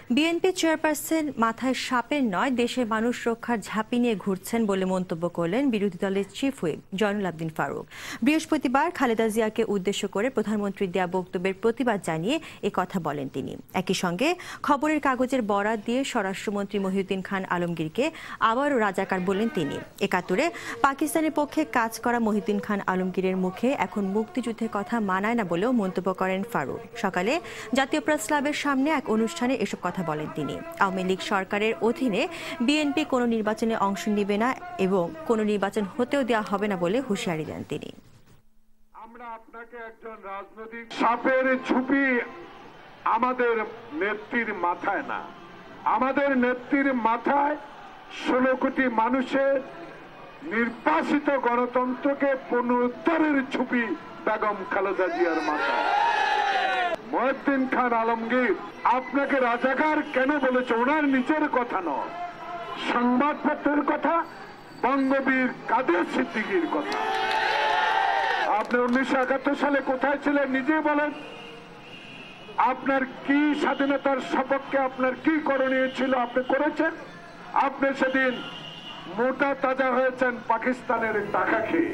BNP chairperson মাথায় সাপের নয় দেশের মানুষ রক্ষার ঝাঁপি নিয়ে ঘুরছেন বলে মন্তব্য করলেন বিরোধী দলের চিফ হুইপ জয়নুল আবদিন ফারুক। বৃহস্পতিবার খালেদা জিয়াকে উদ্দেশ্য করে প্রধানমন্ত্রীর দেয়া বক্তব্যের প্রতিবাদ জানিয়ে কথা বলেন তিনি। একই সঙ্গে খবরের কাগজের বরাত দিয়ে স্বরাষ্ট্রমন্ত্রী মহিউদ্দিন খান আলমগীরকে আবারও রাজাকার বললেন তিনি। ৭১-এ পাকিস্তানের পক্ষে কাজ করা মহিউদ্দিন খান আলমগীরের মুখে এখন মুক্তিযুদ্ধের কথা মানায় না বলেও মন্তব্য করেন ফারুক। সকালে জাতীয় প্রেস ক্লাবের সামনে এক অনুষ্ঠানে এসব কথা বলেন তিনি। আওয়ামী লীগ সরকারের অধীনে বিএনপি কোনো নির্বাচনে অংশ নেবে না এবং কোনো নির্বাচন হতেও দেওয়া হবে না বলে হুঁশিয়ারি দেন তিনি। আমরা আপনাকে একজন রাজনৈতিক সাপের ঝুপি আমাদের নেত্রীর মাথায় না, আমাদের নেত্রীর মাথায় ১৬ কোটি মানুষের নির্বাসিত গণতন্ত্রকে পুনরুদ্ধারের ঝুপি বেগম খালেদা জিয়ার মাথায়। মহিউদ্দিন খান আলমগীর আপনাকে রাজাকার কেন বলেছে? ওনার নিজের কথা নয়, সংবাদপত্রের কথা, বঙ্গবীর কাদের সিদ্দিকীর কথা। আপনি ১৯৭১ সালে কোথায় ছিলেন নিজে বলেন। আপনার কি স্বাধীনতার সপক্ষে আপনার কি করণীয় ছিল আপনি করেছেন? আপনি সেদিন মোটা তাজা হয়েছেন পাকিস্তানের টাকা খেয়ে।